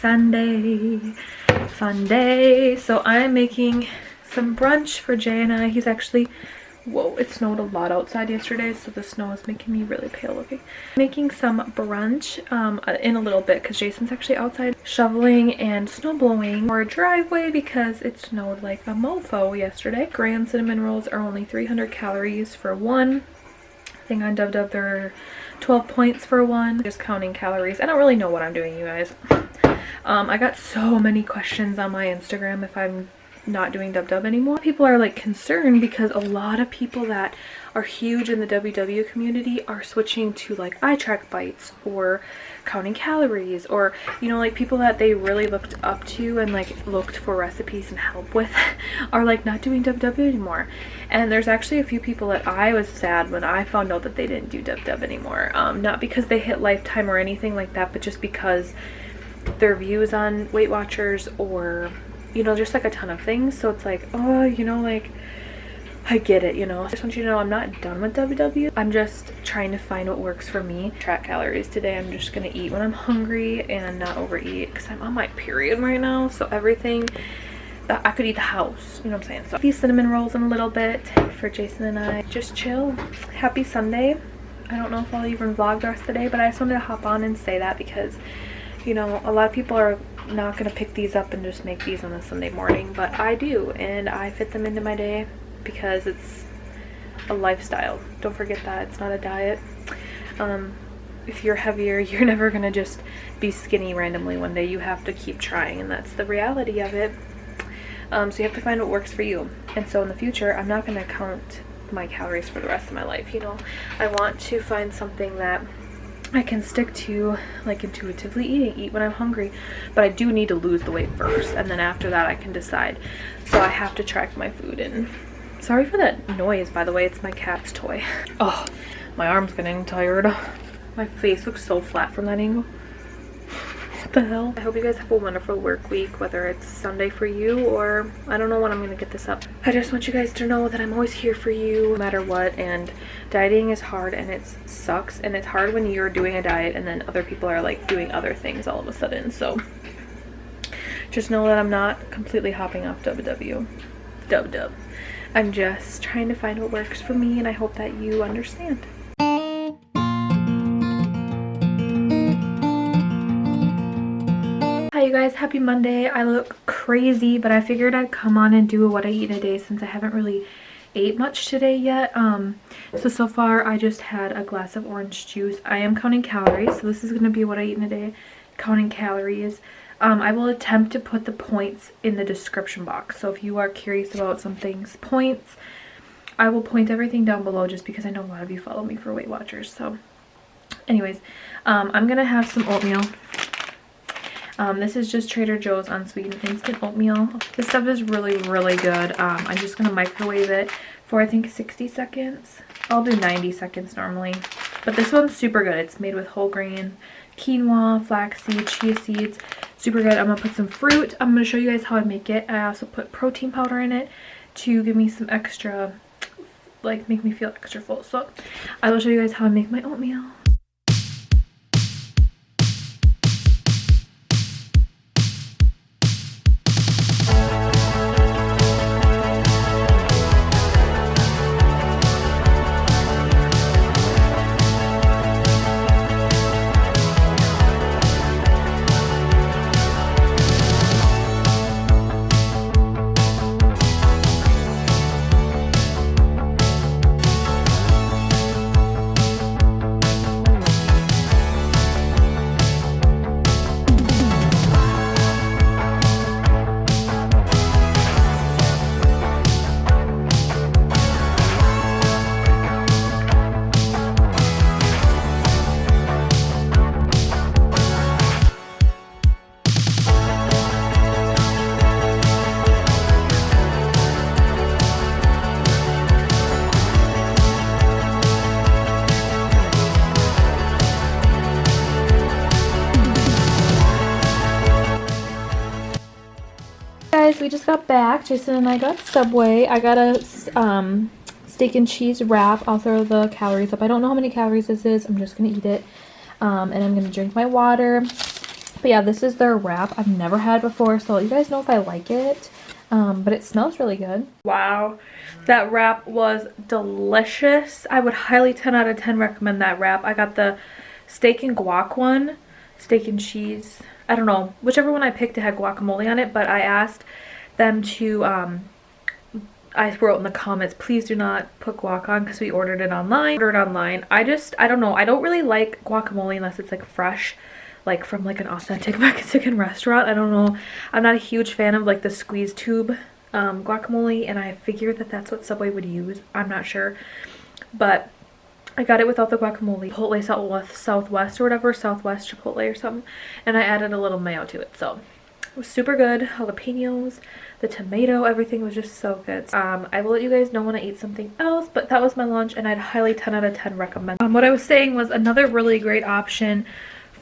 Sunday. Fun day. So I'm making some brunch for Jay and I. He's actually, whoa, it snowed a lot outside yesterday, so the snow is making me really pale looking. Making some brunch in a little bit because Jason's actually outside shoveling and snow blowing our driveway because it snowed like a mofo yesterday. Grand cinnamon rolls are only 300 calories for one. I think on DubDub they're 12 points for one. Just counting calories. I don't really know what I'm doing, you guys. I got so many questions on my Instagram if I'm not doing DubDub anymore. People are like concerned because a lot of people that are huge in the WW community are switching to like eye track bites or counting calories, or you know, like people that they really looked up to and like looked for recipes and help with are like not doing DubDub anymore. And there's actually a few people that I was sad when I found out that they didn't do DubDub anymore, not because they hit lifetime or anything like that, but just because their views on Weight Watchers or you know, just like a ton of things. So it's like, oh, you know, like I get it, you know. I just want you to know I'm not done with WW. I'm just trying to find what works for me. Track calories today. I'm just gonna eat when I'm hungry and not overeat because I'm on my period right now. So everything, I could eat the house, you know what I'm saying? So these cinnamon rolls in a little bit for Jason and I. Just chill. Happy Sunday. I don't know if I'll even vlog the rest of the day, but I just wanted to hop on and say that because, you know, a lot of people are not gonna pick these up and just make these on a Sunday morning, but I do, and I fit them into my day because it's a lifestyle. Don't forget that it's not a diet. If you're heavier, you're never gonna just be skinny randomly one day. You have to keep trying, and that's the reality of it. So you have to find what works for you. And so in the future, I'm not gonna count my calories for the rest of my life, you know. I want to find something that I can stick to, like intuitively eat when I'm hungry, but I do need to lose the weight first, and then after that I can decide. So I have to track my food. And sorry for that noise, by the way, it's my cat's toy. Oh, my arm's getting tired. My face looks so flat from that angle. What the hell? I hope you guys have a wonderful work week, whether it's Sunday for you or I don't know when I'm gonna get this up. I just want you guys to know that I'm always here for you no matter what, and dieting is hard and it sucks, and it's hard when you're doing a diet and then other people are like doing other things all of a sudden. So just know that I'm not completely hopping off WW. Dub. I'm just trying to find what works for me, and I hope that you understand. Hi you guys, happy Monday. I look crazy, but I figured I'd come on and do what I eat in a day since I haven't really ate much today yet. So far I just had a glass of orange juice. I am counting calories, so this is going to be what I eat in a day, counting calories. I will attempt to put the points in the description box, so if you are curious about something's points, I will point everything down below just because I know a lot of you follow me for Weight Watchers. So anyways, I'm gonna have some oatmeal. This is just Trader Joe's unsweetened instant oatmeal. This stuff is really good. I'm just gonna microwave it for I think 60 seconds. I'll do 90 seconds normally, but this one's super good. It's made with whole grain quinoa, flaxseed, chia seeds. Super good. I'm gonna put some fruit. I'm gonna show you guys how I make it. I also put protein powder in it to give me some extra, like make me feel extra full. So I will show you guys how I make my oatmeal. Guys, we just got back. Jason and I got Subway. I got a steak and cheese wrap. I'll throw the calories up. I don't know how many calories this is. I'm just gonna eat it, and I'm gonna drink my water. But yeah, this is their wrap. I've never had it before, so you guys know if I like it. But it smells really good. Wow, that wrap was delicious. I would highly 10 out of 10 recommend that wrap. I got the steak and guac one, steak and cheese. I don't know, whichever one I picked, it had guacamole on it, but I asked them to, I wrote in the comments, please do not put guac on because we ordered it online. I don't know, I don't really like guacamole unless it's like fresh, like from like an authentic Mexican restaurant. I don't know, I'm not a huge fan of like the squeeze tube guacamole, and I figured that that's what Subway would use. I'm not sure, but I got it without the guacamole. Chipotle Southwest or whatever, Southwest Chipotle or something, and I added a little mayo to it, so it was super good. Jalapenos, the tomato, everything was just so good. I will let you guys know when I eat something else, but that was my lunch, and I'd highly 10 out of 10 recommend. What I was saying was another really great option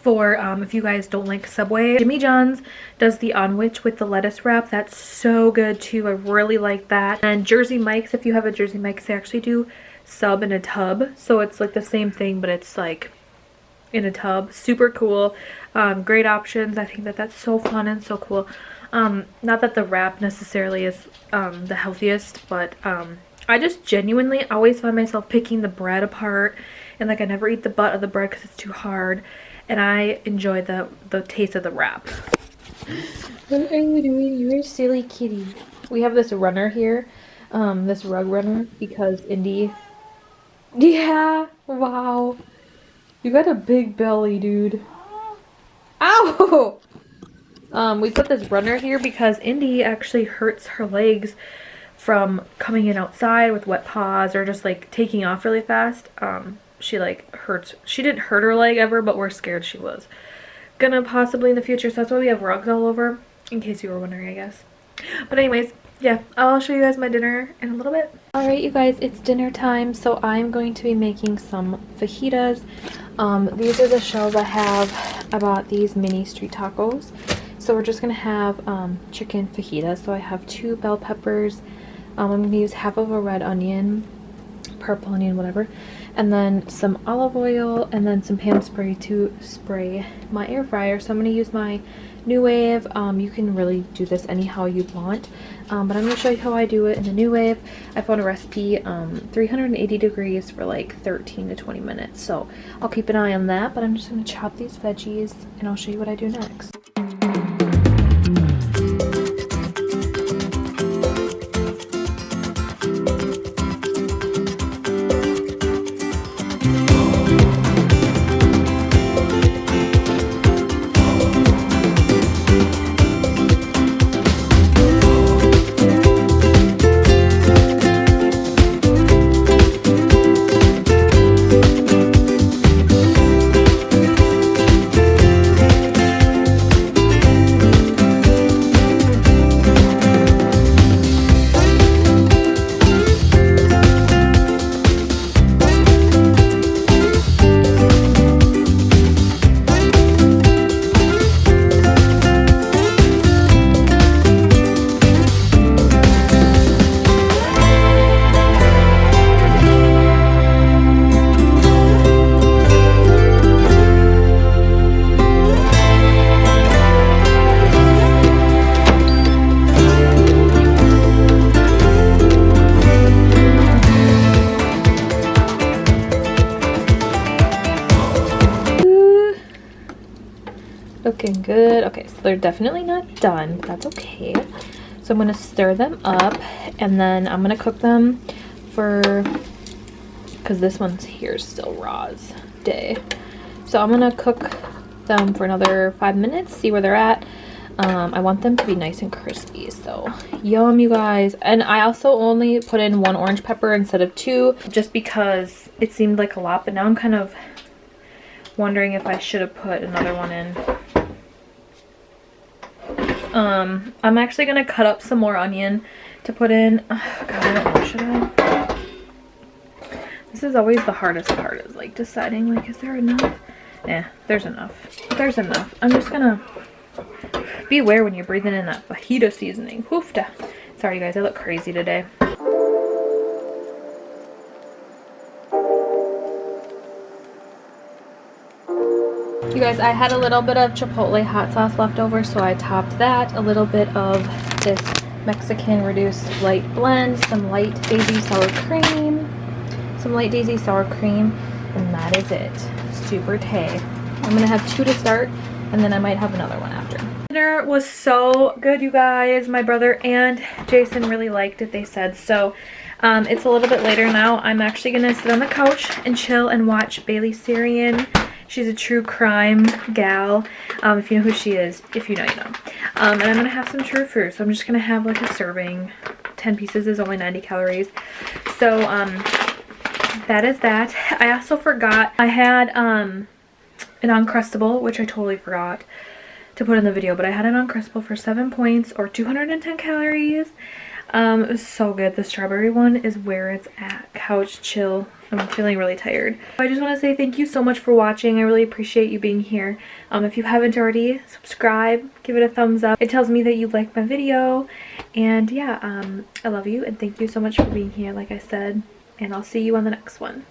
for if you guys don't like Subway. Jimmy John's does the Onwich with the lettuce wrap. That's so good too. I really like that. And Jersey Mike's, if you have a Jersey Mike's, they actually do sub in a tub, so it's like the same thing, but it's like in a tub. Super cool. Great options. I think that that's so fun and so cool. Not that the wrap necessarily is the healthiest, but I just genuinely always find myself picking the bread apart, and like I never eat the butt of the bread because it's too hard, and I enjoy the taste of the wrap. What are you doing? You're a silly kitty. We have this runner here, this rug runner, because Indy. Yeah, wow. You got a big belly, dude. Ow! We put this runner here because Indy actually hurts her legs from coming in outside with wet paws or just like taking off really fast. She like hurts. She didn't hurt her leg ever, but we're scared she was gonna possibly in the future. So that's why we have rugs all over, in case you were wondering, I guess. But anyways, yeah, I'll show you guys my dinner in a little bit. Alright, you guys, it's dinner time, so I'm going to be making some fajitas. These are the shells I have. I bought these mini street tacos. So we're just going to have chicken fajitas. So I have 2 bell peppers. I'm going to use half of a red onion, purple onion, whatever. And then some olive oil, and then some Pam spray to spray my air fryer. So I'm going to use my New Wave. You can really do this anyhow you want, but I'm going to show you how I do it in the New Wave. I found a recipe 380 degrees for like 13 to 20 minutes, so I'll keep an eye on that. But I'm just going to chop these veggies and I'll show you what I do next. Looking good. Okay, so they're definitely not done, but that's okay. So I'm going to stir them up, and then I'm going to cook them for, because this one's here still raw as day. So I'm going to cook them for another 5 minutes, see where they're at. I want them to be nice and crispy, so yum, you guys. And I also only put in 1 orange pepper instead of 2, just because it seemed like a lot, but now I'm kind of wondering if I should have put another one in. I'm actually gonna cut up some more onion to put in. Oh, God, I don't know, should I? This is always the hardest part, is like deciding, like, is there enough? Yeah, there's enough. There's enough. I'm just gonna be aware when you're breathing in that fajita seasoning. Hoofda. Sorry, guys, I look crazy today. You guys, I had a little bit of Chipotle hot sauce left over, so I topped that. A little bit of this Mexican reduced light blend, some light daisy sour cream, and that is it. Super tay. I'm gonna have 2 to start, and then I might have another one after. Dinner was so good, you guys. My brother and Jason really liked it, they said. So it's a little bit later now. I'm actually gonna sit on the couch and chill and watch Bailey Sarian. She's a true crime gal. If you know who she is, if you know, you know. And I'm gonna have some true fruit. So I'm just gonna have like a serving. 10 pieces is only 90 calories. So that is that. I also forgot I had an uncrustable, which I totally forgot to put in the video, but I had an uncrustable for 7 points or 210 calories. It was so good. The strawberry one is where it's at. Couch chill. I'm feeling really tired. I just want to say thank you so much for watching. I really appreciate you being here. If you haven't already, subscribe, give it a thumbs up. It tells me that you liked my video. And yeah, I love you and thank you so much for being here, like I said. And I'll see you on the next one.